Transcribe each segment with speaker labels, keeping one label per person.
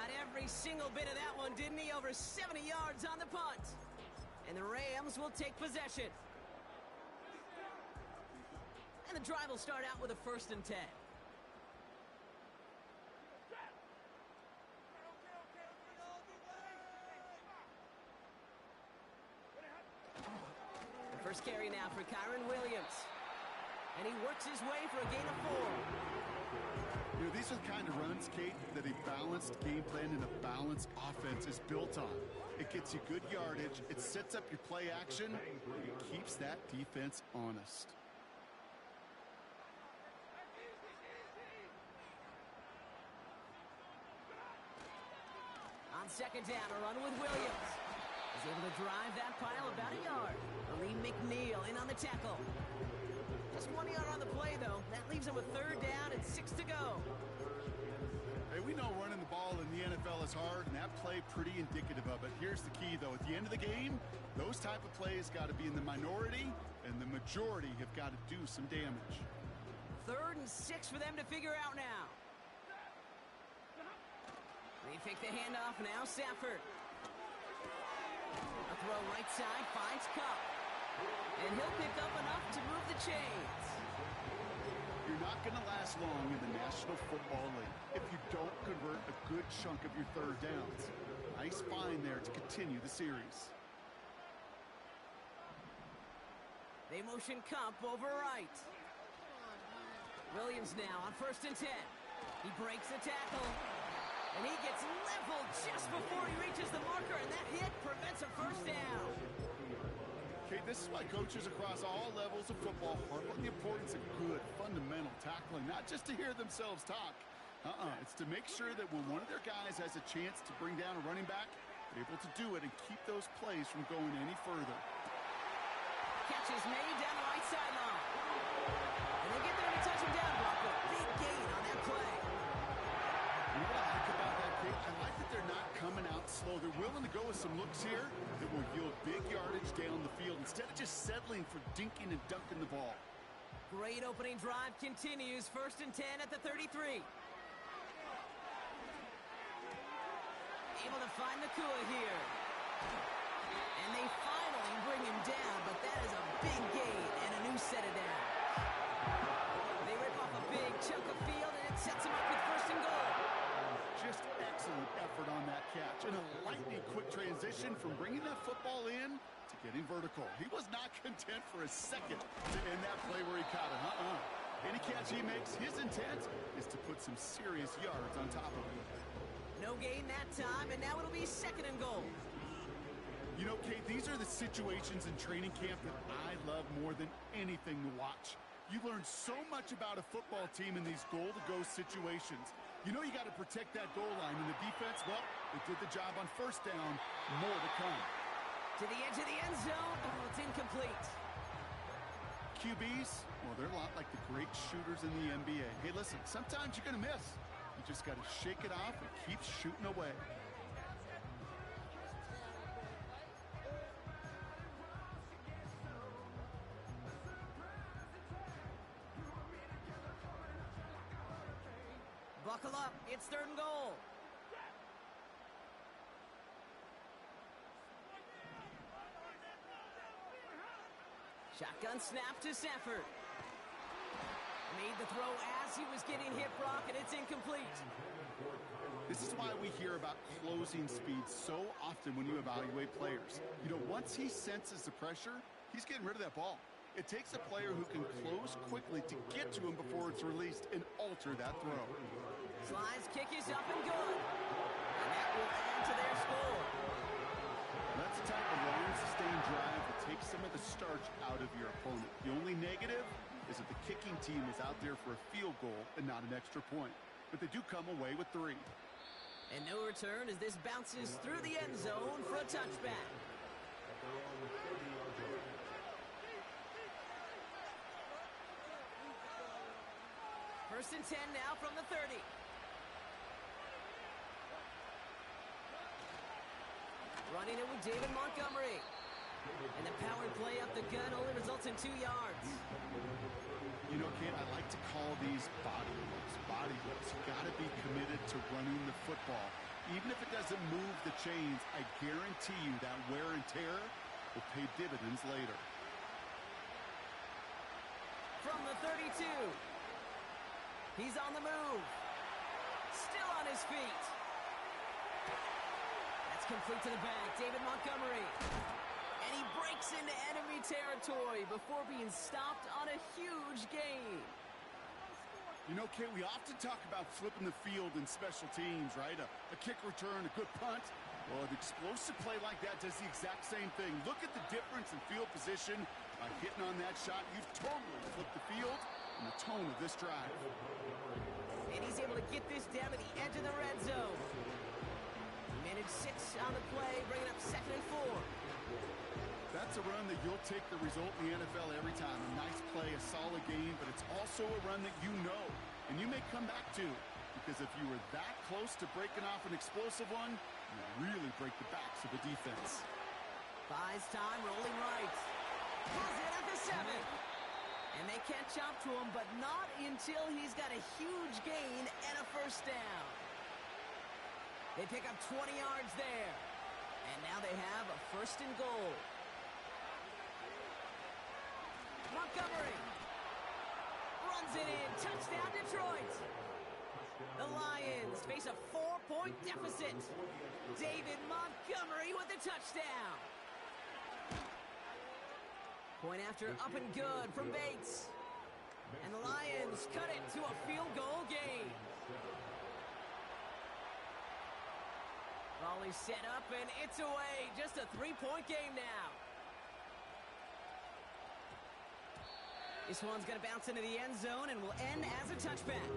Speaker 1: Got every single bit of that one, didn't he? Over 70 yards on the punt. And the Rams will take possession. And the drive will start out with a 1st and 10. The first carry now for Kyron Williams. And he works his way for a gain of 4.
Speaker 2: You know, these are the kind of runs, Kate, that a balanced game plan and a balanced offense is built on. It gets you good yardage, it sets up your play action, it keeps that defense honest.
Speaker 1: On 2nd down, a run with Williams. He's able to drive that pile about a yard. Lee McNeil in on the tackle. Just 1 yard on the play, though. That leaves him with 3rd down and 6 to go.
Speaker 2: Hey, we know running the ball in the NFL is hard, and that play pretty indicative of it. Here's the key, though. At the end of the game, those type of plays got to be in the minority, and the majority have got to do some damage.
Speaker 1: 3rd and 6 for them to figure out now. They take the handoff now, Safford. A throw right side, finds Cup. And he'll pick up enough to move the chains.
Speaker 2: You're not going to last long in the National Football League if you don't convert a good chunk of your 3rd downs. Nice find there to continue the series.
Speaker 1: They motion Cup over right. Williams now on 1st and 10. He breaks the tackle. And he gets leveled just before he reaches the marker, and that hit prevents a 1st down.
Speaker 2: Okay, this is why coaches across all levels of football harp on the importance of good, fundamental tackling, not just to hear themselves talk. It's to make sure that when one of their guys has a chance to bring down a running back, they're able to do it and keep those plays from going any further.
Speaker 1: Catch is made down the right sideline. And they get there to touch him down, Bronco. Big gain on that play.
Speaker 2: You know what I like about that, Kate? I like that they're not coming out slow. They're willing to go with some looks here that will yield big yardage down the field instead of just settling for dinking and dunking the ball.
Speaker 1: Great opening drive continues. 1st and 10 at the 33. Able to find Nakua here. And they finally bring him down, but that is a big gain and a new set of downs. They rip off a big chunk of field, and it sets him up with 1st and goal.
Speaker 2: Just excellent effort on that catch. And a lightning quick transition from bringing that football in to getting vertical. He was not content for a second to end that play where he caught it. Any catch he makes, his intent is to put some serious yards on top of it.
Speaker 1: No gain that time, and now it'll be 2nd and goal.
Speaker 2: You know, Kate, these are the situations in training camp that I love more than anything to watch. You learn so much about a football team in these goal-to-go situations. You know you got to protect that goal line, and the defense, well, they did the job on 1st down. More to come.
Speaker 1: To the edge of the end zone. Oh, it's incomplete.
Speaker 2: QBs, well, they're a lot like the great shooters in the NBA. Hey, listen, sometimes you're going to miss. You just got to shake it off and keep shooting away.
Speaker 1: Buckle up. It's 3rd and goal. Shotgun snap to Safford. Made the throw as he was getting hit, Brock, and it's incomplete.
Speaker 2: This is why we hear about closing speed so often when you evaluate players. You know, once he senses the pressure, he's getting rid of that ball. It takes a player who can close quickly to get to him before it's released and alter that throw.
Speaker 1: Slides kick is up and good. And that will add to their score.
Speaker 2: That's the type of long, sustained drive that takes some of the starch out of your opponent. The only negative is that the kicking team is out there for a field goal and not an extra point. But they do come away with 3.
Speaker 1: And no return as this bounces through the end zone for a touchback. First and 10 now from the 30. Running it with David Montgomery. And the power play up the gut only results in 2 yards.
Speaker 2: You know, Kate, I like to call these body whips. Body whips. You got to be committed to running the football. Even if it doesn't move the chains, I guarantee you that wear and tear will pay dividends later.
Speaker 1: From the 32. He's on the move. Still on his feet. That's complete to the back. David Montgomery. And he breaks into enemy territory before being stopped on a huge gain.
Speaker 2: You know, Kay, we often talk about flipping the field in special teams, right? A kick return, a good punt. Well, an explosive play like that does the exact same thing. Look at the difference in field position. By hitting on that shot, you've totally flipped the field and the tone of this drive.
Speaker 1: And he's able to get this down to the edge of the red zone. Managed 6 on the play, bringing up 2nd and 4.
Speaker 2: That's a run that you'll take the result in the NFL every time. A nice play, a solid game, but it's also a run that you know and you may come back to. Because if you were that close to breaking off an explosive one, you really break the backs of the defense.
Speaker 1: Buys time, rolling right. Pulls it at the 7. And they can't chop to him, but not until he's got a huge gain and a first down. They pick up 20 yards there. And now they have a 1st and goal. Montgomery runs it in. Touchdown, Detroit. The Lions face a 4-point deficit. David Montgomery with the touchdown. Point after up and good from Bates. And the Lions cut it to a field goal game. Volley set up and it's away. Just a 3-point game now. This one's going to bounce into the end zone and will end as a touchback.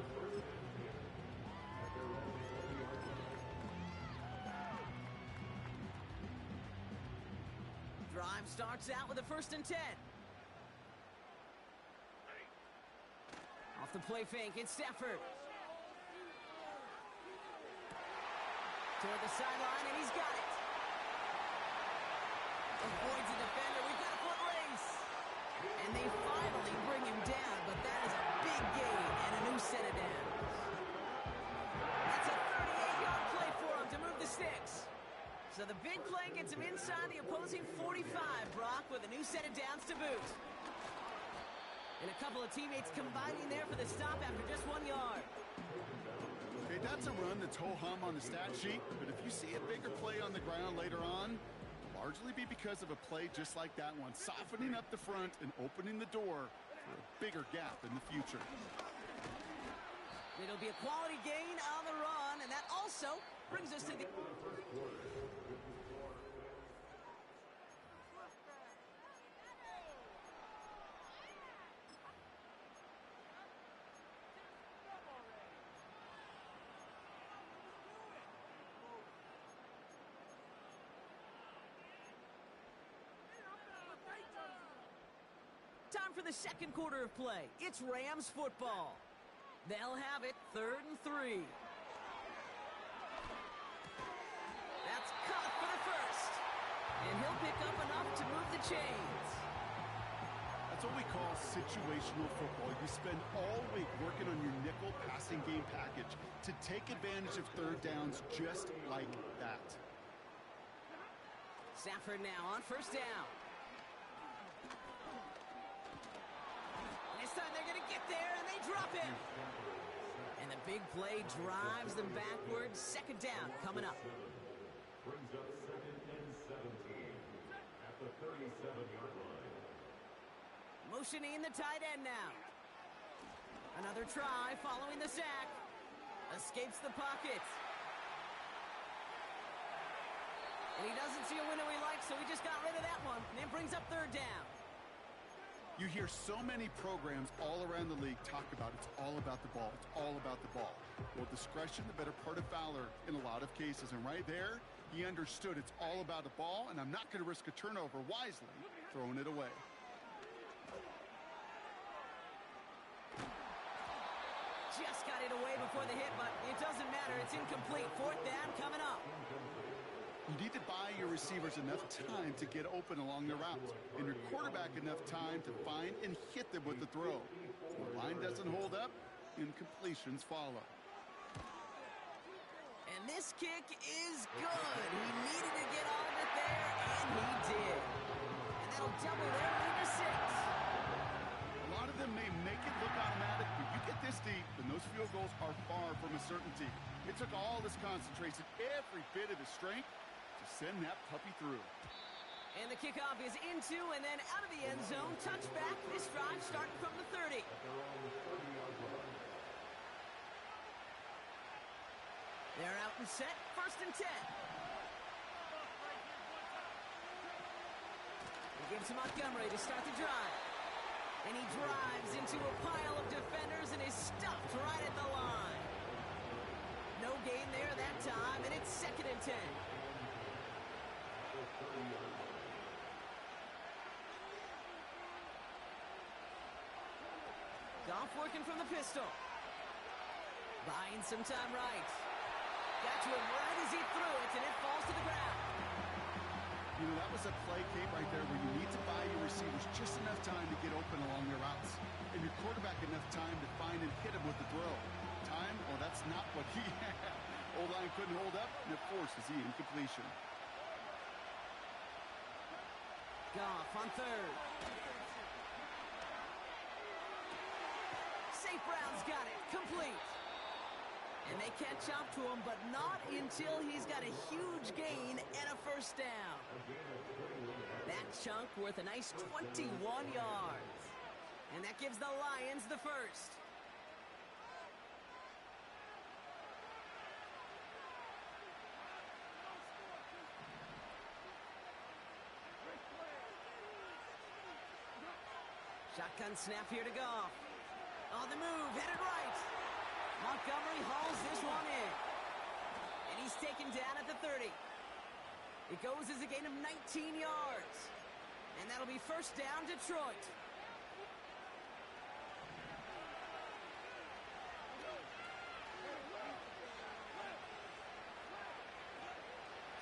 Speaker 1: Drive starts out with a 1st and 10. Off the play fake, it's Stafford. Toward the sideline, and he's got it. Avoids the defender. We've got a foot race. And they finally bring him down, but that is a big gain and a new set of downs. That's a 38-yard play for him to move the sticks. So the big play gets him inside the opposing 45, Brock, with a new set of downs to boot. And a couple of teammates combining there for the stop after just 1 yard.
Speaker 2: Okay, that's a run that's ho-hum on the stat sheet, but if you see a bigger play on the ground later on, largely be because of a play just like that one, softening up the front and opening the door for a bigger gap in the future.
Speaker 1: It'll be a quality gain on the run, and that also brings us to the... Time for the 2nd quarter of play. It's Rams football. They'll have it 3rd and 3. That's caught for the 1st. And he'll pick up enough to move the chains.
Speaker 2: That's what we call situational football. You spend all week working on your nickel passing game package to take advantage of 3rd downs just like that.
Speaker 1: Stafford now on 1st down. This time they're going to get there, and they drop it. And the big play drives them backwards. 2nd down coming up.
Speaker 3: Brings up 2nd and 17 at the 37-yard line.
Speaker 1: Motioning the tight end now. Another try following the sack. Escapes the pocket. And he doesn't see a window he likes, so he just got rid of that one. And it brings up 3rd down.
Speaker 2: You hear so many programs all around the league talk about it's all about the ball. It's all about the ball. Well, discretion, the better part of valor in a lot of cases. And right there, he understood it's all about the ball, and I'm not going to risk a turnover, wisely throwing it away.
Speaker 1: Just got it away before the hit, but it doesn't matter. It's incomplete. 4th down coming up.
Speaker 2: You need to buy your receivers enough time to get open along the route, and your quarterback enough time to find and hit them with the throw. If the line doesn't hold up, incompletions follow.
Speaker 1: And this kick is good. He needed to get all of it there, and he did. And that'll double their lead to 6.
Speaker 2: A lot of them may make it look automatic, but you get this deep, and those field goals are far from a certainty. It took all this concentration, every bit of his strength, to send that puppy through.
Speaker 1: And the kickoff is into and then out of the end zone. Touchback. This drive starting from the 30. They're out and set. 1st and 10. He gives to Montgomery to start the drive. And he drives into a pile of defenders and is stopped right at the line. No gain there that time, and it's 2nd and 10. Goff working from the pistol. Buying some time right. Got to him right as he threw it, and it falls to the ground.
Speaker 2: You know, that was a play, Kate, right there where you need to buy your receivers just enough time to get open along their routes. And your quarterback enough time to find and hit him with the throw. Time? Well, that's not what he had. O-line couldn't hold up, and it forces the incompletion.
Speaker 1: Goff on 3rd. St. Brown's got it. Complete. And they catch up to him, but not until he's got a huge gain and a 1st down. That chunk worth a nice 21 yards. And that gives the Lions the 1st. Shotgun snap here to Goff. On the move, headed right. Montgomery hauls this one in. And he's taken down at the 30. It goes as a gain of 19 yards. And that'll be 1st down, Detroit.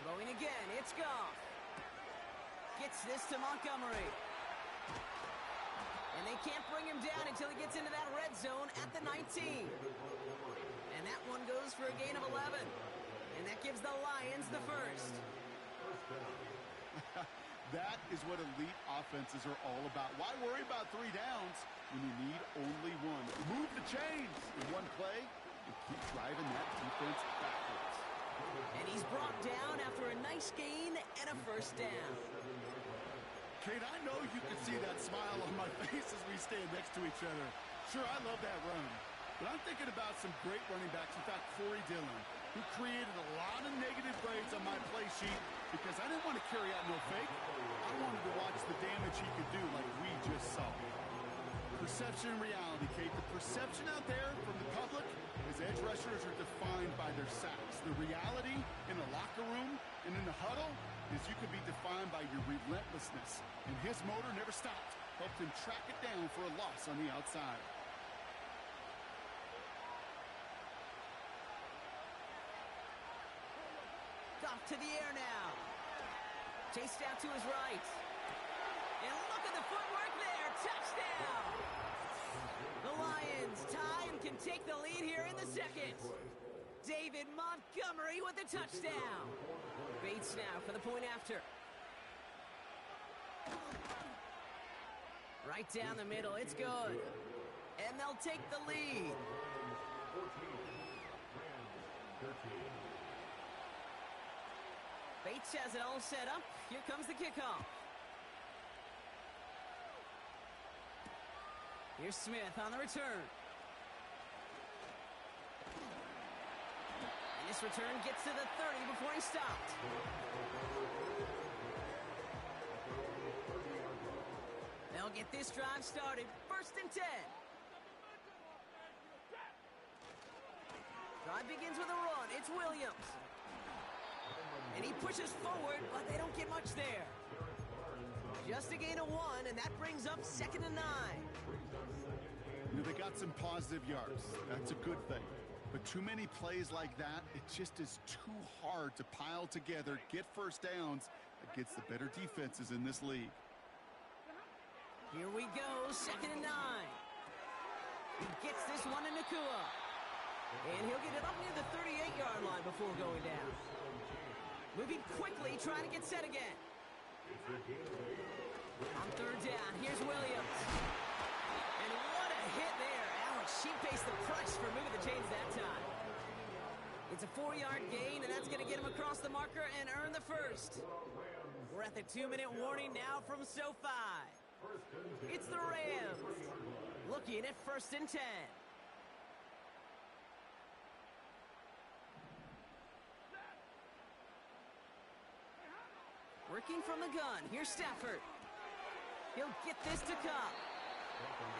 Speaker 1: Throwing again, it's Goff. Gets this to Montgomery. And they can't bring him down until he gets into that red zone at the 19. And that one goes for a gain of 11. And that gives the Lions the 1st.
Speaker 2: That is what elite offenses are all about. Why worry about 3 downs when you need only 1? Move the chains in one play and keep driving that defense backwards.
Speaker 1: And he's brought down after a nice gain and a 1st down.
Speaker 2: Kate, I know you can see that smile on my face as we stand next to each other. Sure, I love that run. But I'm thinking about some great running backs. In fact, Corey Dillon, who created a lot of negative grades on my play sheet because I didn't want to carry out no fake. I wanted to watch the damage he could do like we just saw. Perception and reality, Kate. The perception out there from the public is edge rushers are defined by their sacks. The reality in the locker room and in the huddle is you can be defined by your relentlessness. And his motor never stopped. Helped him track it down for a loss on the outside.
Speaker 1: Goff to the air now. Chased out to his right. And look at the footwork there. Touchdown! The Lions tie and can take the lead here in the 2nd. David Montgomery with the touchdown. Bates now for the point after. Right down the middle. It's good. And they'll take the lead. Bates has it all set up. Here comes the kickoff. Here's Smith on the return. And this return gets to the 30 before he stopped. They'll get this drive started. 1st and 10. Drive begins with a run. It's Williams. And he pushes forward, but they don't get much there. Just a gain of 1, and that brings up 2nd and 9.
Speaker 2: You know, they got some positive yards. That's a good thing. But too many plays like that, it just is too hard to pile together, get 1st downs against the better defenses in this league.
Speaker 1: Here we go, 2nd and 9. He gets this one to Nakua. And he'll get it up near the 38-yard line before going down. Moving quickly, trying to get set again. On third down, here's Williams. And what a hit there. Ouch, she faced the price for moving the chains that time. It's a 4-yard gain, and that's going to get him across the marker and earn the first. We're at the 2-minute warning now from SoFi. It's the Rams, looking at 1st and 10. Working from the gun. Here's Stafford. He'll get this to come.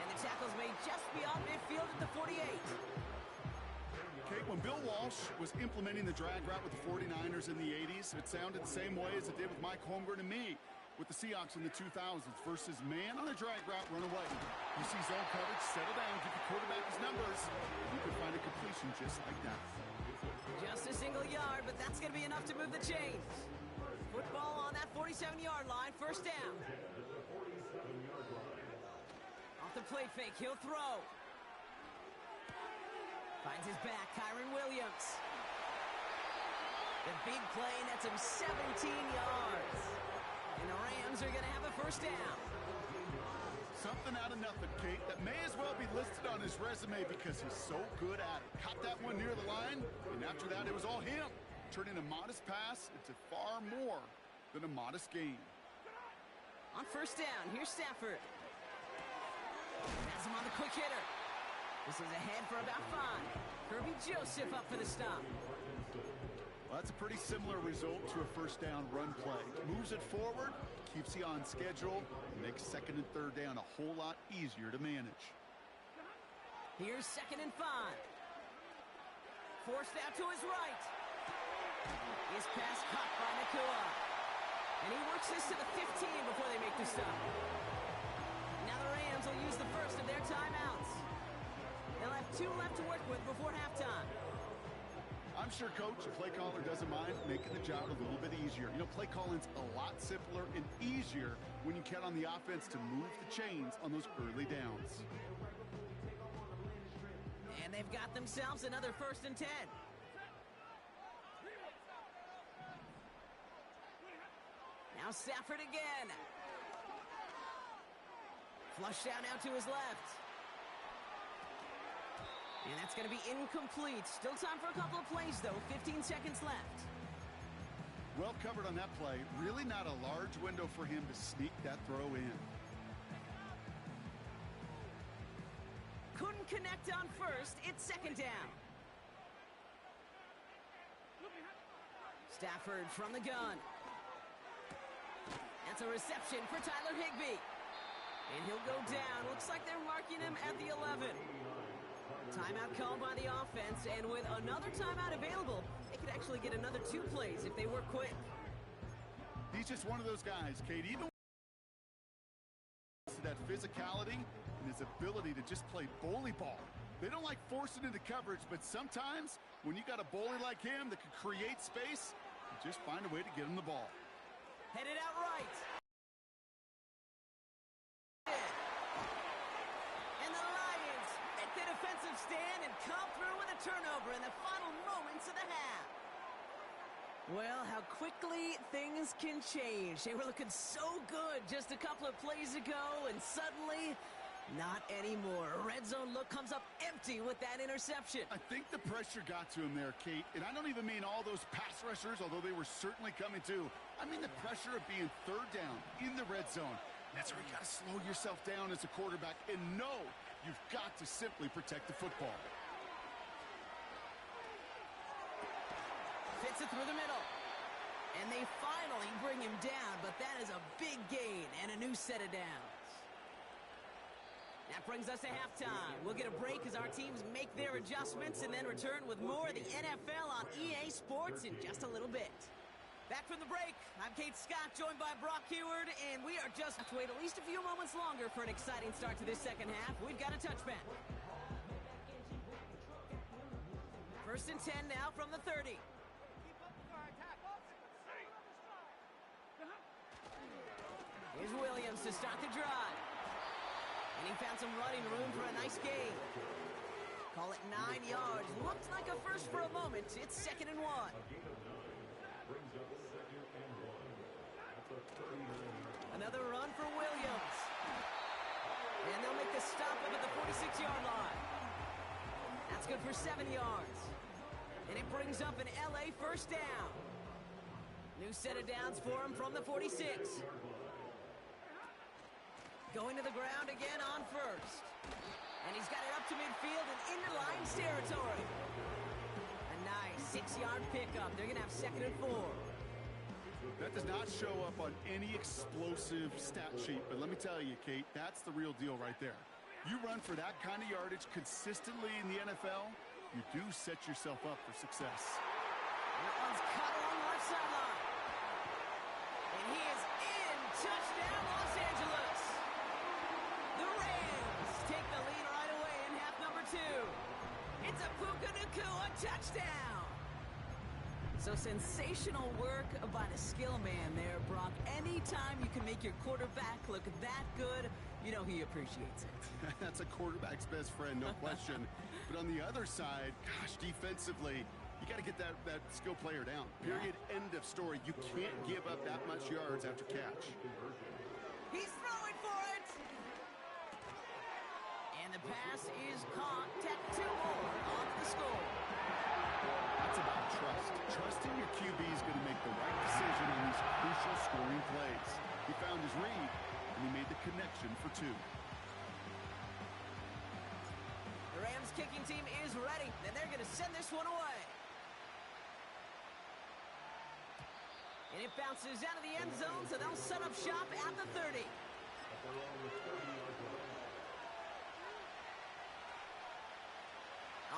Speaker 1: And the tackle's made just beyond midfield at the 48.
Speaker 2: Kate, when Bill Walsh was implementing the drag route with the 49ers in the 80s, it sounded the same way as it did with Mike Holmgren and me with the Seahawks in the 2000s versus man on a drag route, run away. You see zone coverage, settle down, give the quarterback his numbers, and you can find a completion just like that.
Speaker 1: Just a single yard, but that's going to be enough to move the chains. Football on that 47-yard line, 1st down. Off the play fake, he'll throw. Finds his back, Kyron Williams. The big play nets him 17 yards. And the Rams are going to have a 1st down.
Speaker 2: Something out of nothing, Kate, that may as well be listed on his resume because he's so good at it. Caught that one near the line, and after that, it was all him. Turning a modest pass into far more than a modest gain.
Speaker 1: On 1st down, here's Stafford. Has him on the quick hitter. This is ahead for about 5. Kirby Joseph up for the stop.
Speaker 2: Well, that's a pretty similar result to a 1st down run play. Moves it forward, keeps you on schedule, and makes 2nd and 3rd down a whole lot easier to manage.
Speaker 1: Here's 2nd and 5. Forced out to his right. His pass caught by Nakua. And he works this to the 15 before they make the stop. Now the Rams will use the first of their timeouts. They'll have 2 left to work with before halftime.
Speaker 2: I'm sure Coach, the play caller, doesn't mind making the job a little bit easier. You know, play calling's a lot simpler and easier when you count on the offense to move the chains on those early downs.
Speaker 1: And they've got themselves another 1st and 10. Now Stafford again. Flushed out now to his left. And that's going to be incomplete. Still time for a couple of plays, though. 15 seconds left.
Speaker 2: Well covered on that play. Really not a large window for him to sneak that throw in.
Speaker 1: Couldn't connect on 1st. It's 2nd down. Stafford from the gun. That's a reception for Tyler Higbee. And he'll go down. Looks like they're marking him at the 11. Timeout called by the offense, and with another timeout available, they could actually get another 2 plays if they work quick.
Speaker 2: He's just one of those guys, Kate. Even that physicality and his ability to just play bully ball. They don't like forcing into coverage, but sometimes when you got a bully like him that can create space, you just find a way to get him the ball.
Speaker 1: Headed out right. And the Lions make the defensive stand and come through with a turnover in the final moments of the half. Well, how quickly things can change. They were looking so good just a couple of plays ago, and suddenly, not anymore. A red zone look comes up empty with that interception.
Speaker 2: I think the pressure got to him there, Kate. And I don't even mean all those pass rushers, although they were certainly coming too. I mean the pressure of being 3rd down in the red zone. That's where you got to slow yourself down as a quarterback and know you've got to simply protect the football.
Speaker 1: Fits it through the middle. And they finally bring him down, but that is a big gain and a new set of downs. That brings us to halftime. We'll get a break as our teams make their adjustments and then return with more of the NFL on EA Sports in just a little bit. Back from the break, I'm Kate Scott, joined by Brock Heward, and we are just to wait at least a few moments longer for an exciting start to this second half. We've got a touchback. 1st and 10 now from the 30. Here's Williams to start the drive. And he found some running room for a nice gain. Call at 9 yards. Looks like a first for a moment. It's 2nd and 1.
Speaker 3: A gain of 9 brings up 2nd and 1 at the 39.
Speaker 1: Another run for Williams. And they'll make the stop up at the 46-yard line. That's good for 7 yards. And it brings up an LA first down. New set of downs for him from the 46. Going to the ground again on first. And he's got it up to midfield and into Lions territory. A nice 6-yard pickup. They're going to have 2nd and 4.
Speaker 2: That does not show up on any explosive stat sheet, but let me tell you, Kate, that's the real deal right there. You run for that kind of yardage consistently in the NFL, you do set yourself up for success.
Speaker 1: That one's cut along the left sideline. And he is in. Touchdown, Los Angeles. The Rams take the lead right away in half number 2. It's a Puka Nacua touchdown. So sensational work by the skill man there, Brock. Anytime you can make your quarterback look that good, you know he appreciates it.
Speaker 2: That's a quarterback's best friend, no question. But on the other side, gosh, defensively, you got to get that skill player down. Period. End of story. You can't give up that much yards after catch.
Speaker 1: He's throwing for it. And the pass is caught. Tech 2 more on the score.
Speaker 2: That's about trust. Trusting your QB is going to make the right decision on these crucial scoring plays. He found his read, and he made the connection for 2.
Speaker 1: The Rams kicking team is ready, and they're going to send this one away. And it bounces out of the end zone, so they'll set up shop at the 30.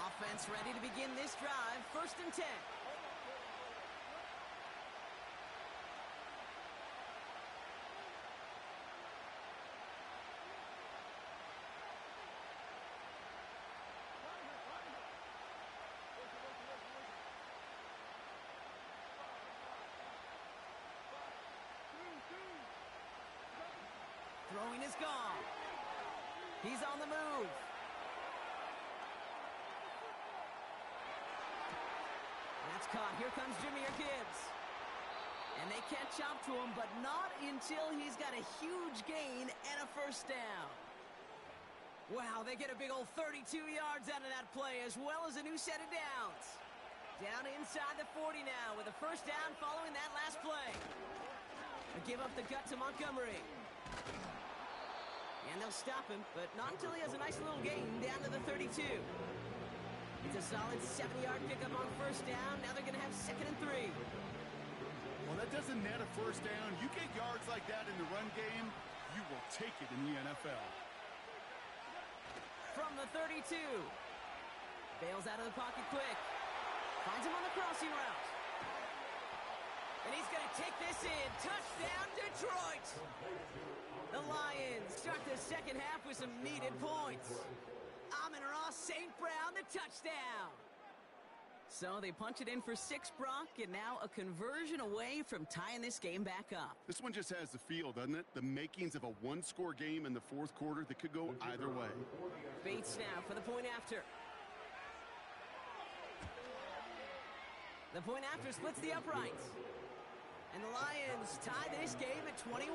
Speaker 1: Offense ready to begin this drive. 1st and 10. Throwing is gone. He's on the move. That's caught. Here comes Jahmyr Gibbs. And they catch up to him, but not until he's got a huge gain and a first down. Wow, they get a big old 32 yards out of that play, as well as a new set of downs. Down inside the 40 now with a first down following that last play. They give up the gut to Montgomery. And they'll stop him, but not until he has a nice little gain down to the 32. It's a solid 70-yard pickup on first down. Now they're going to have 2nd and 3.
Speaker 2: Well, that doesn't net a first down. You get yards like that in the run game, you will take it in the NFL.
Speaker 1: From the 32. Bails out of the pocket quick. Finds him on the crossing route. And he's going to take this in. Touchdown, Detroit! The Lions start the second half with some needed points. Amon-Ra St. Brown, the touchdown. So they punch it in for 6, Brock, and now a conversion away from tying this game back up.
Speaker 2: This one just has the feel, doesn't it? The makings of a one-score game in the 4th quarter that could go either way.
Speaker 1: Bates now for the point after. The point after splits the uprights. And the Lions tie this game at 21.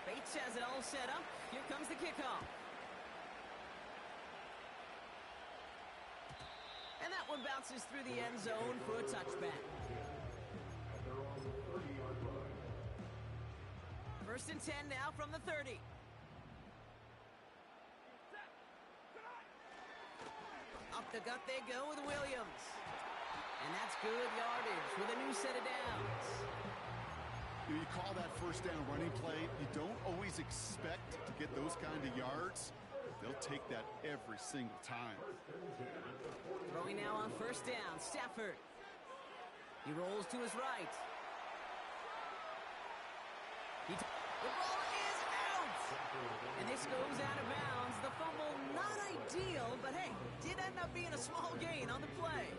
Speaker 1: Bates has it all set up. Here comes the kickoff. And that one bounces through the end zone for a touchback. First and 10 now from the 30. Up the gut they go with Williams. And that's good yardage with a new set of downs.
Speaker 2: You call that first down running play. You don't always expect to get those kind of yards. They'll take that every single time.
Speaker 1: Throwing now on first down, Stafford. He rolls to his right. The ball is out! And this goes out of bounds. The fumble, not ideal, but hey, did end up being a small gain on the play.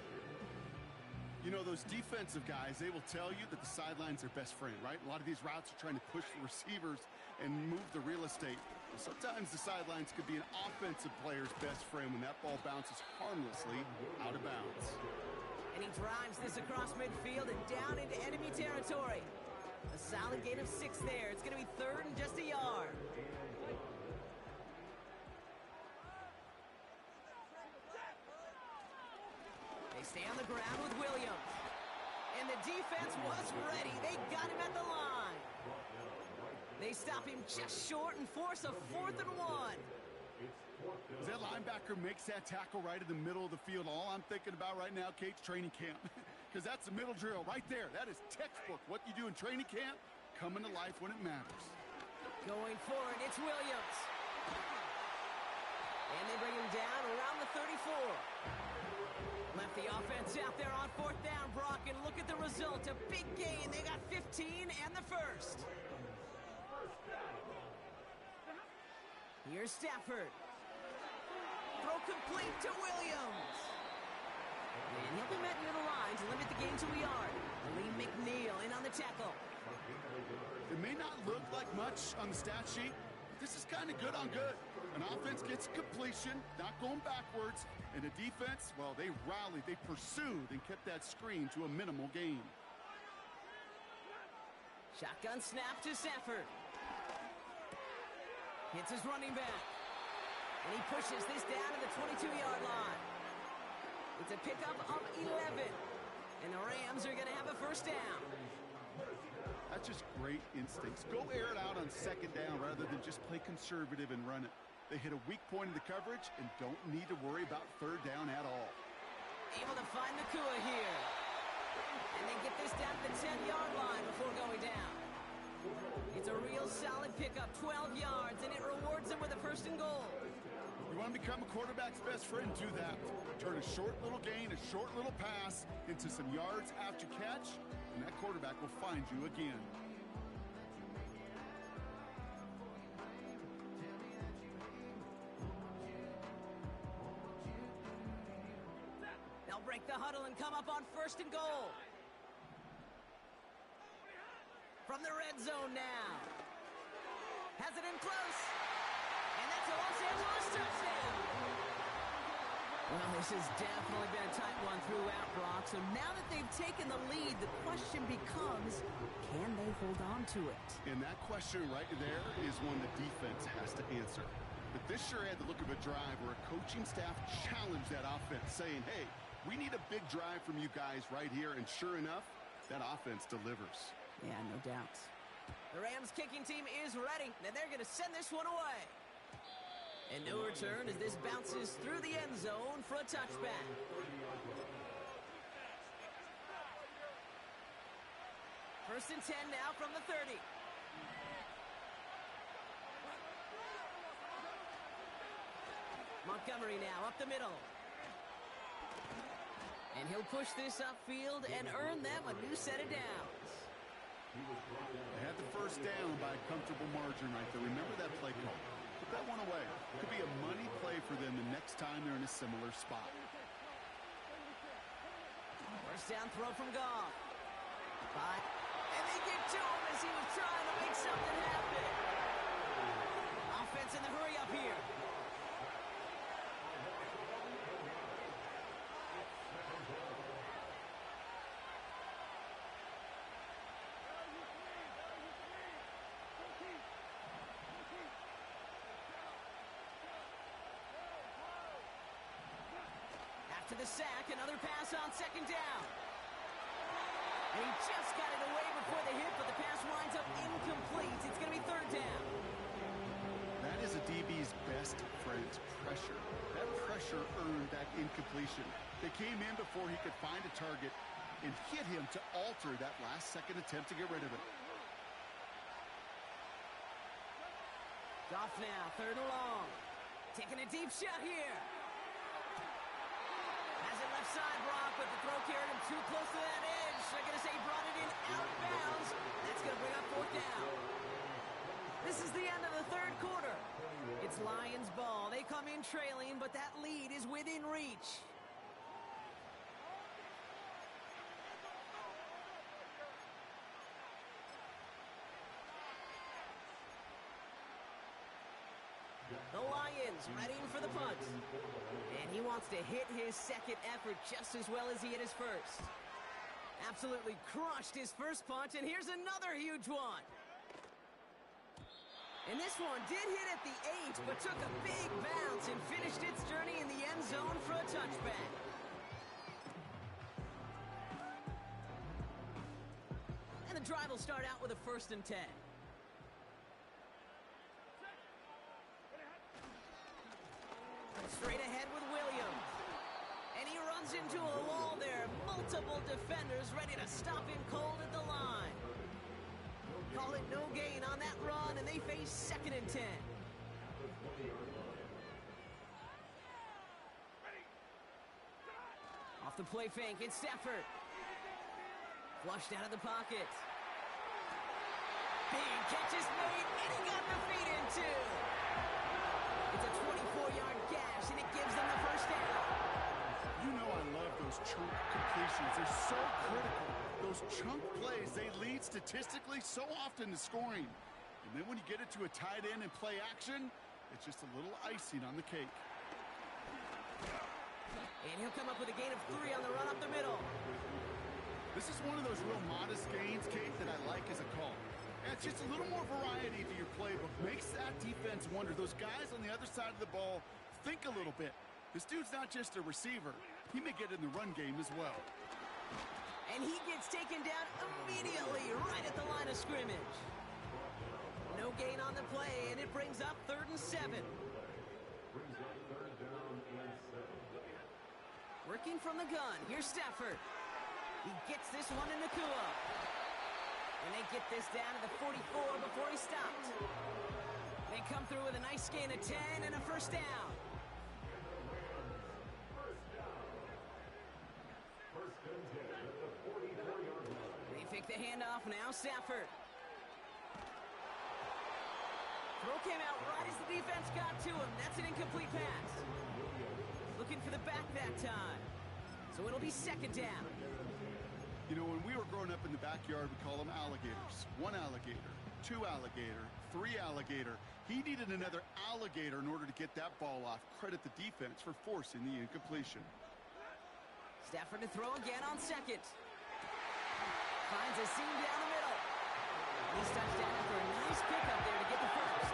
Speaker 2: You know, those defensive guys, they will tell you that the sideline's their best friend, right? A lot of these routes are trying to push the receivers and move the real estate. Sometimes the sidelines could be an offensive player's best friend when that ball bounces harmlessly out of bounds.
Speaker 1: And he drives this across midfield and down into enemy territory. A solid gain of 6 there. It's going to be 3rd and just a yard. They stay on the ground with Williams. And the defense was ready. They got him at the line. They stop him just short and force a 4th and 1.
Speaker 2: As that linebacker makes that tackle right in the middle of the field, all I'm thinking about right now, Kate's training camp. Because that's the middle drill right there. That is textbook. What you do in training camp, coming to life when it matters.
Speaker 1: Going forward, it's Williams. And they bring him down around the 34. Left the offense out there on 4th down, Brock, and look at the result. A big gain. They got 15 and the first. Here's Stafford. Throw complete to Williams. And he'll be met near the line to limit the gain to a yard. Lee McNeil in on the tackle.
Speaker 2: It may not look like much on the stat sheet. This is kind of good on good. An offense gets completion, not going backwards. And the defense, well, they rallied, they pursued, and kept that screen to a minimal gain.
Speaker 1: Shotgun snap to Stafford. Hits his running back. And he pushes this down to the 22-yard line. It's a pickup of 11. And the Rams are going to have a first down.
Speaker 2: That's just great instincts. Go air it out on 2nd down rather than just play conservative and run it. They hit a weak point in the coverage and don't need to worry about 3rd down at all.
Speaker 1: Able to find Nakua here. And they get this down to the 10-yard line before going down. It's a real solid pickup, 12 yards, and it rewards them with a 1st and goal.
Speaker 2: You want to become a quarterback's best friend? Do that. Turn a short little gain, a short little pass into some yards after catch, and that quarterback will find you again.
Speaker 1: They'll break the huddle and come up on 1st and goal. From the red zone now. Has it in close. And that's a Los Angeles touchdown. Well, this has definitely been a tight one throughout, Brock. So now that they've taken the lead, the question becomes, can they hold on to it?
Speaker 2: And that question right there is one the defense has to answer. But this sure had the look of a drive where a coaching staff challenged that offense, saying, hey, we need a big drive from you guys right here. And sure enough, that offense delivers.
Speaker 1: Yeah, no doubt. The Rams kicking team is ready, and they're going to send this one away. And no return as this bounces through the end zone for a touchback. First and 10 now from the 30. Montgomery now up the middle. And he'll push this upfield and earn them a new set of downs.
Speaker 2: They had the first down by a comfortable margin right there. Remember that play call. Put that one away. Could be a money play for them the next time they're in a similar spot.
Speaker 1: First down throw from Goff. And they get to him as he was trying to make something happen. Offense in the hurry up here. To the sack, another pass on 2nd down. And he just got it away before the hit, but the pass winds up incomplete. It's going to be 3rd down.
Speaker 2: That is a DB's best friend, pressure. That pressure earned that incompletion. They came in before he could find a target and hit him to alter that last-second attempt to get rid of it.
Speaker 1: Goff now, 3rd and long. Taking a deep shot here. Has it left side, Brock, but the throw carried him too close to that edge. They're going to say he brought it in out of bounds. That's going to bring up 4th down. This is the end of the 3rd quarter. It's Lions ball. They come in trailing, but that lead is within reach. The Lions readying for the punt. And he wants to hit his second effort just as well as he hit his first. Absolutely crushed his first punt, and here's another huge one. And this one did hit at the 8, but took a big bounce and finished its journey in the end zone for a touchback. And the drive will start out with a 1st and 10. Straight ahead with Williams. And he runs into a wall there. Multiple defenders ready to stop him cold at the line. Call it no gain on that run, and they face 2nd and 10. Off the play fake, it's Stafford. Flushed out of the pocket. Big catch is made, and he got the feet in too. It's a 24-yard gash, and it gives them the 1st down.
Speaker 2: You know I love those chunk completions. They're so critical. Those chunk plays, they lead statistically so often to scoring. And then when you get it to a tight end and play action, it's just a little icing on the cake.
Speaker 1: And he'll come up with a gain of 3 on the run up the middle.
Speaker 2: This is one of those real modest gains, Kate, that I like as a call. And it's just a little more variety to your playbook. Makes that defense wonder. Those guys on the other side of the ball think a little bit. This dude's not just a receiver. He may get in the run game as well.
Speaker 1: And he gets taken down immediately right at the line of scrimmage. No gain on the play, and it brings up 3rd and 7. Working from the gun, here's Stafford. He gets this one in Nakua. And they get this down to the 44 before he stopped. They come through with a nice gain of 10 and a 1st down. They fake the handoff, now Stafford. Throw came out right as the defense got to him. That's an incomplete pass. Looking for the back that time. So it'll be 2nd down.
Speaker 2: You know, when we were growing up in the backyard, we call them alligators. 1 alligator, 2 alligator, 3 alligator. He needed another alligator in order to get that ball off. Credit the defense for forcing the incompletion.
Speaker 1: Stafford to throw again on 2nd. Finds a seam down the middle. He's touchdown after a nice pickup there to get the 1st.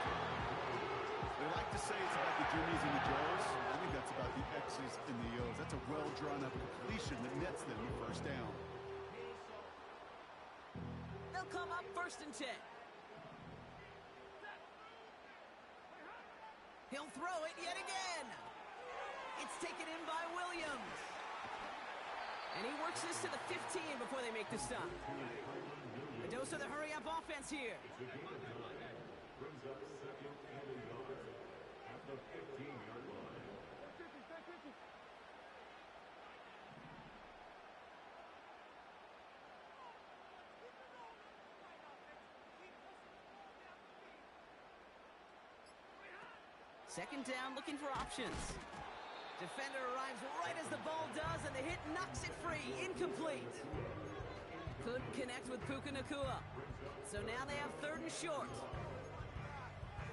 Speaker 2: They like to say it's about the Jimmies and the Joes. I think that's about the X's and the O's. That's a well-drawn-up completion that nets them the 1st down.
Speaker 1: They'll come up 1st and 10. He'll throw it yet again. It's taken in by Williams. And he works this to the 15 before they make the stop. A dose of the hurry-up offense here.
Speaker 3: Brings up 2nd and a yard at the 15-yard line.
Speaker 1: Second down, looking for options. Defender arrives right as the ball does, and the hit knocks it free. Incomplete. Couldn't connect with Puka Nakua. So now they have 3rd and short.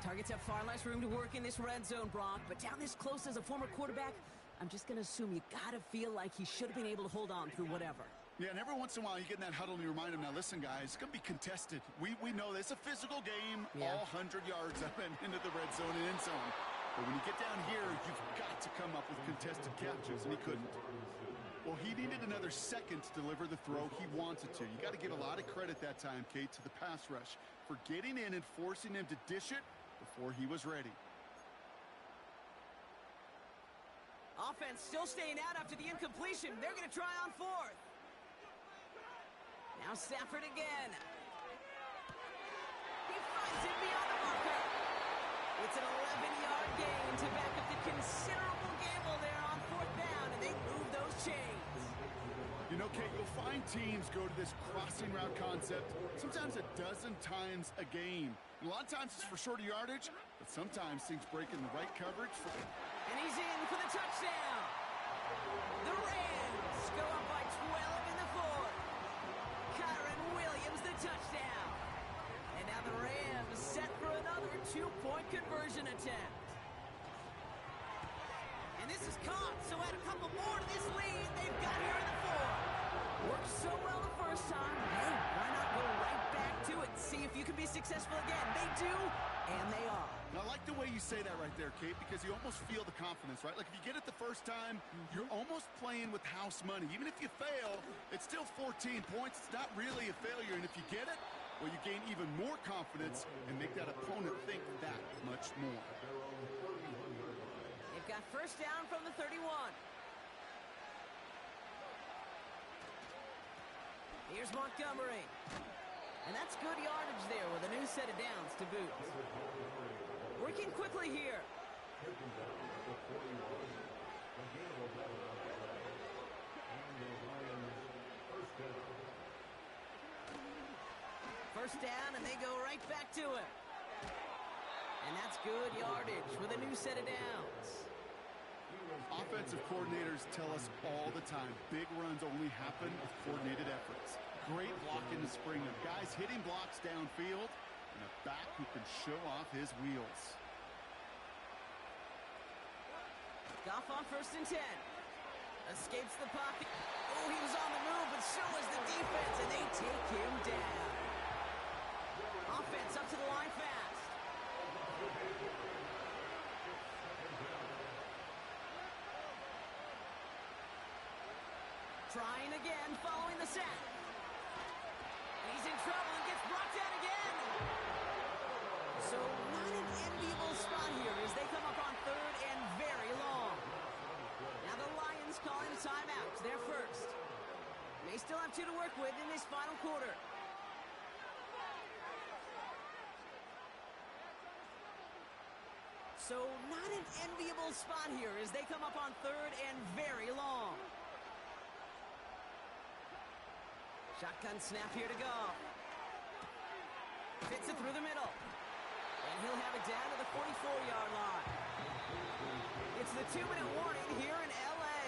Speaker 1: Targets have far less room to work in this red zone, Brock. But down this close as a former quarterback, I'm just going to assume you got to feel like he should have been able to hold on through whatever.
Speaker 2: Yeah, and every once in a while you get in that huddle and you remind them, now listen, guys, it's going to be contested. We know this. It's a physical game, all 100 yards up and into the red zone and end zone. But when you get down here, you've got to come up with contested catches, and he couldn't. Well, he needed another 2nd to deliver the throw he wanted to. You got to give a lot of credit that time, Kate, to the pass rush for getting in and forcing him to dish it before he was ready.
Speaker 1: Offense still staying out after the incompletion. They're going to try on 4th. Now Stafford again. He finds him beyond the marker. It's an 11-yard gain to back up the considerable gamble there on 4th down, and they move those chains.
Speaker 2: You know, Kate, you'll find teams go to this crossing route concept sometimes a dozen times a game. And a lot of times it's for shorter yardage, but sometimes things break in the right coverage.
Speaker 1: And he's in for the touchdown. The Rams go up by 12 in the 4th. Kyron Williams the touchdown. And now the Rams set for another 2-point conversion attempt. This is caught, so add a couple more to this lead. They've got here in the fourth. Worked so well the first time. Hey, why not go right back to it? See if you can be successful again. They do, and they are.
Speaker 2: I like the way you say that right there, Kate, because you almost feel the confidence, right? Like if you get it the first time, you're almost playing with house money. Even if you fail, it's still 14 points. It's not really a failure. And if you get it, well, you gain even more confidence and make that opponent think that much more.
Speaker 1: They've got first down from the 31. Here's Montgomery. And that's good yardage there with a new set of downs to boot. Working quickly here. First down, and they go right back to him. And that's good yardage with a new set of downs.
Speaker 2: Offensive coordinators tell us all the time, big runs only happen with coordinated efforts. Great blocking to spring them. Guys hitting blocks downfield, and a back who can show off his wheels.
Speaker 1: Goff on first and 10. Escapes the pocket. Oh, he was on the move, but so is the defense, and they take him down. Offense up to the line fast. Trying again, following the sack. He's in trouble and gets brought down again. So not an enviable spot here as they come up on third and very long. Now the Lions calling a timeout. They're first. They still have 2 to work with in this final quarter. So not an enviable spot here as they come up on third and very long. Shotgun snap here to go. Fits it through the middle. And he'll have it down to the 44-yard line. It's the 2-minute warning here in L.A.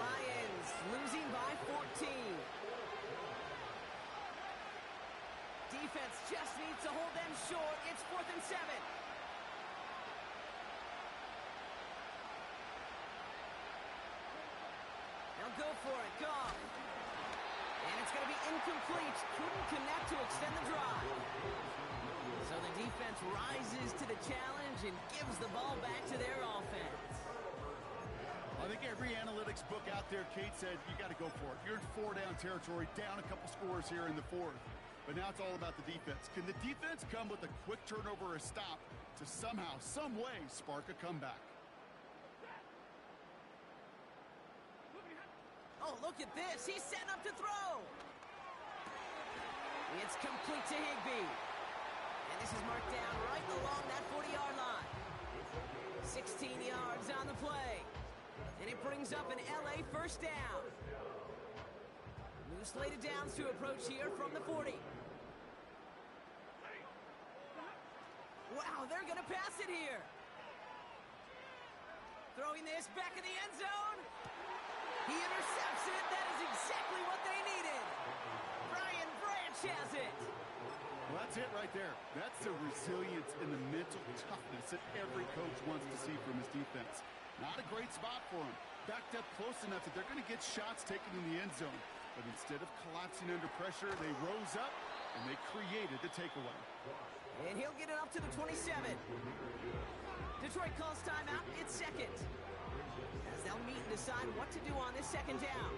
Speaker 1: Lions losing by 14. Defense just needs to hold them short. It's 4th and 7. Now go for it. Goff. And it's going to be incomplete. Couldn't connect to extend the drive. So the defense rises to the challenge and gives the ball back to their offense.
Speaker 2: I think every analytics book out there, Kate said, you got to go for it. You're in 4-down territory, down a couple scores here in the 4th. But now it's all about the defense. Can the defense come with a quick turnover or a stop to somehow, some way, spark a comeback?
Speaker 1: Oh, look at this. He's setting up to throw. It's complete to Higbee. And this is marked down right along that 40-yard line. 16 yards on the play. And it brings up an L.A. first down. New slated downs to approach here from the 40. Wow, they're going to pass it here. Throwing this back in the end zone. He intercepts it. That is exactly what they needed. Brian Branch has it.
Speaker 2: Well, that's it right there. That's the resilience and the mental toughness that every coach wants to see from his defense. Not a great spot for him. Backed up close enough that they're going to get shots taken in the end zone. But instead of collapsing under pressure, they rose up and they created the takeaway.
Speaker 1: And he'll get it up to the 27. Detroit calls timeout. It's second. As they'll meet and decide what to do on this second down.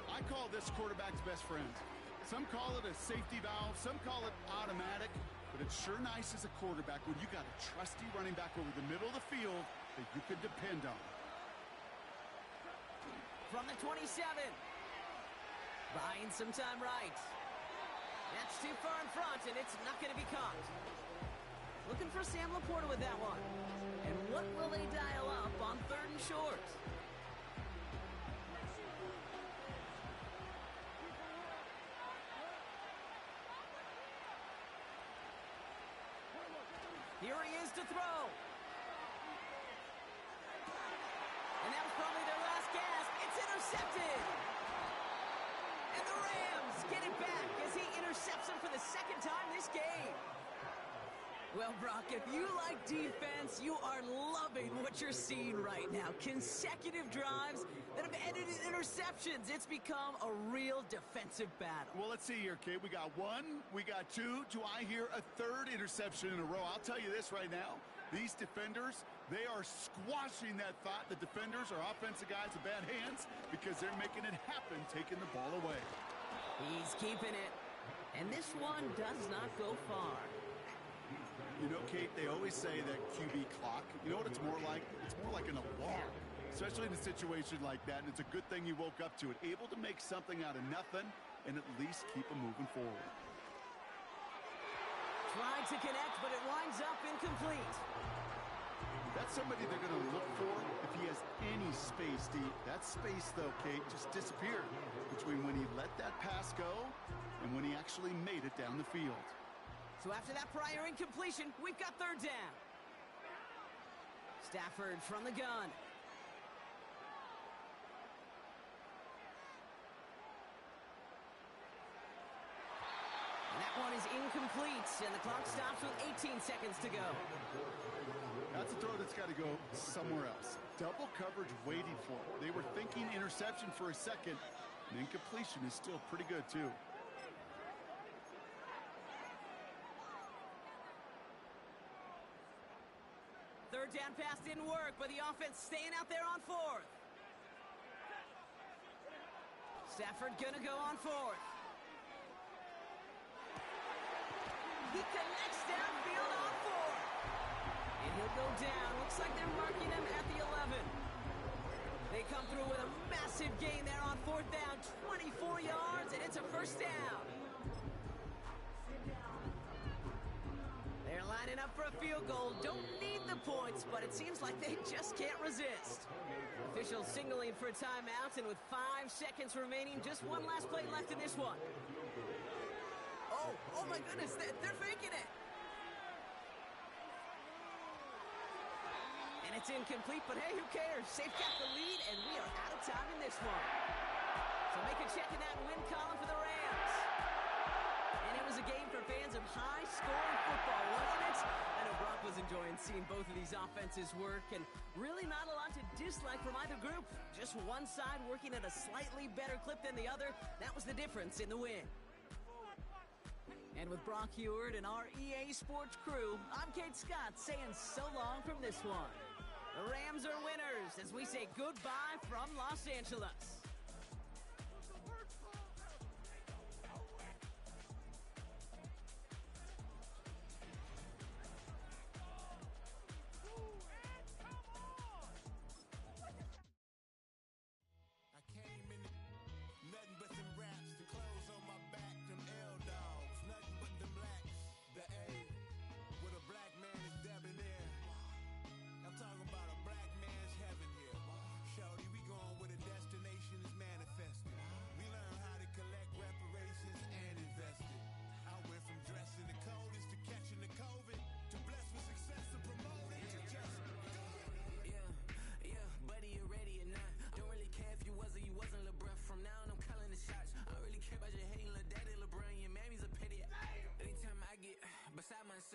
Speaker 2: I call this quarterback's best friend. Some call it a safety valve, some call it automatic, but it's sure nice as a quarterback when you got a trusty running back over the middle of the field that you can depend on.
Speaker 1: From the 27. Buying some time right. That's too far in front, and it's not going to be caught. Looking for Sam Laporta with that one. And what will they dial up on 3rd and short? Here he is to throw. And that was probably their last gasp. It's intercepted. And the Rams get it back as he intercepts him for the 2nd time this game. Well, Brock, if you like defense, you are loving what you're seeing right now. Consecutive drives that have ended in interceptions. It's become a real defensive battle.
Speaker 2: Well, let's see here, Kate. We got one, we got two. Do I hear a third interception in a row? I'll tell you this right now. These defenders, they are squashing that thought. The defenders are offensive guys with bad hands because they're making it happen, taking the ball away.
Speaker 1: He's keeping it. And this one does not go far.
Speaker 2: You know, Kate, they always say that QB clock, you know what it's more like? It's more like an alarm, especially in a situation like that, and it's a good thing you woke up to it. Able to make something out of nothing and at least keep them moving forward.
Speaker 1: Tried to connect, but it winds up incomplete.
Speaker 2: That's somebody they're going to look for if he has any space deep. That space, though, Kate, just disappeared between when he let that pass go and when he actually made it down the field.
Speaker 1: So after that prior incompletion, we've got third down. Stafford from the gun. And that one is incomplete, and the clock stops with 18 seconds to go.
Speaker 2: That's a throw that's got to go somewhere else. Double coverage waiting for it. They were thinking interception for a second, and incompletion is still pretty good, too.
Speaker 1: Third down pass didn't work, but the offense staying out there on fourth. Stafford gonna go on fourth. He connects downfield on fourth. And he'll go down. Looks like they're marking him at the 11. They come through with a massive gain there on fourth down. 24 yards, and it's a first down. They're lining up for a field goal. Don't need the points, but it seems like they just can't resist. Officials signaling for a timeout, and with 5 seconds remaining, just one last play left in this one. Oh my goodness, they're faking it. And it's incomplete, but hey, who cares? They've got the lead, and we are out of time in this one. So make a check in that win column for the Rams. And it was a game for fans of high-scoring football, wasn't it? I know Brock was enjoying seeing both of these offenses work, and really not a lot to dislike from either group. Just one side working at a slightly better clip than the other. That was the difference in the win. And with Brock Heward and our EA Sports crew, I'm Kate Scott saying so long from this one. The Rams are winners as we say goodbye from Los Angeles.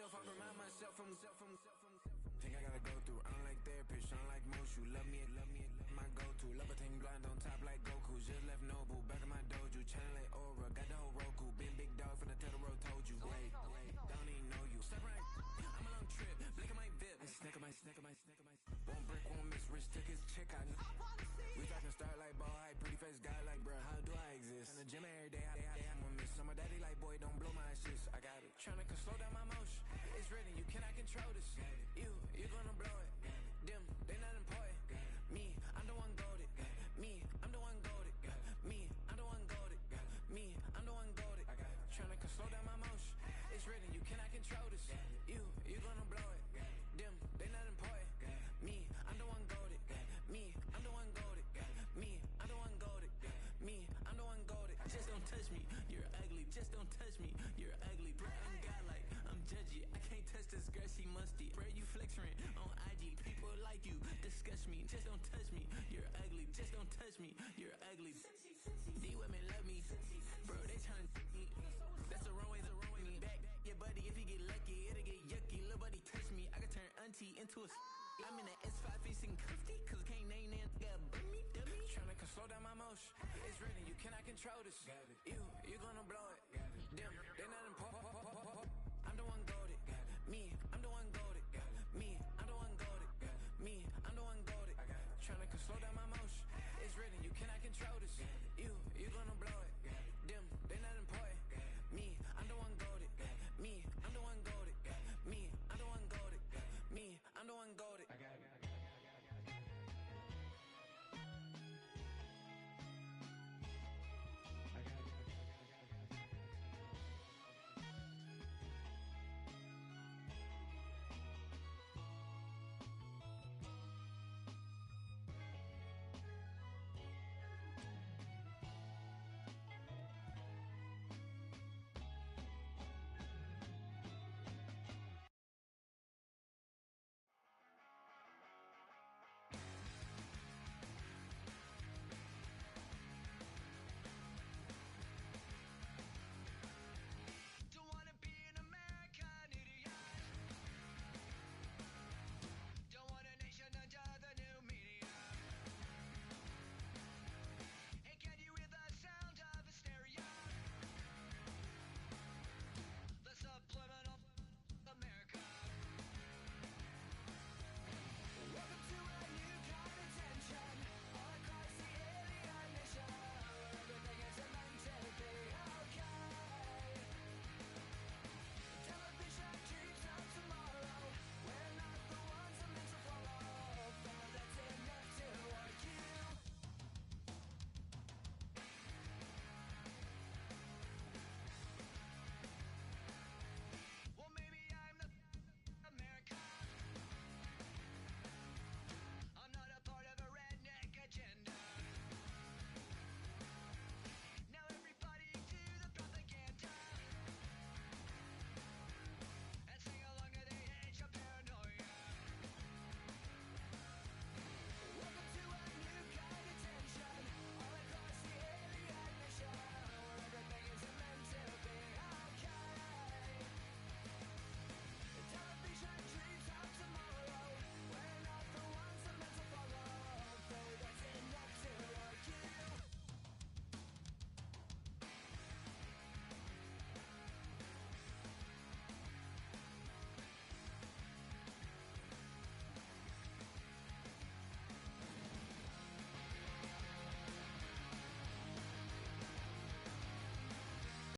Speaker 4: I remind myself from think I gotta go through. I don't like therapists, I don't like most. You love me, my go-to. Love a team blind on top like Goku. Just left Nobu, back in my dojo. Channel like Aura, got the whole Roku. Been big dog from the Telltale told you. Wait, don't even know you. Step right, I'm a long trip. Blink of my VIP, snack of my. One brick, one miss. Rich took his chick out. We talking start like ball hype, pretty face guy like bruh. How do I exist? In the gym every day, I'm a miss. I'm a daddy like boy, don't blow my assist. I got it. Tryna slow down my motion. It's written, you cannot control this. You gonna blow it. Them, they not important. Me, I'm the one goated. Me, I'm the one goated. Me, I'm the one goated. Me, I'm the one goated. Tryna slow down my motion. It's written, you cannot control this. You gonna blow it. Them, they not important. Me, I'm the one goated. Me, I'm the one goated. Me, I'm the one goated. Me, I'm the one goated. Just don't touch me. You're ugly. Just don't touch me. You're ugly. Bro, I'm godlike. I'm judgy. I can't touch this girl. She musty. Bro, you flexing on IG. People like you disgust me. Just don't touch me. You're ugly. Just don't touch me. You're ugly. These women love me. Bro, they trying to me. That's the wrong way. Back your buddy. If you get lucky, it'll get yucky. 20 into a. I'm in the S5 facing cuffy, cause I can't name that nigga dummy. Tryna slow down my motion. It's ready, you cannot control this. You gonna blow it. Them, they not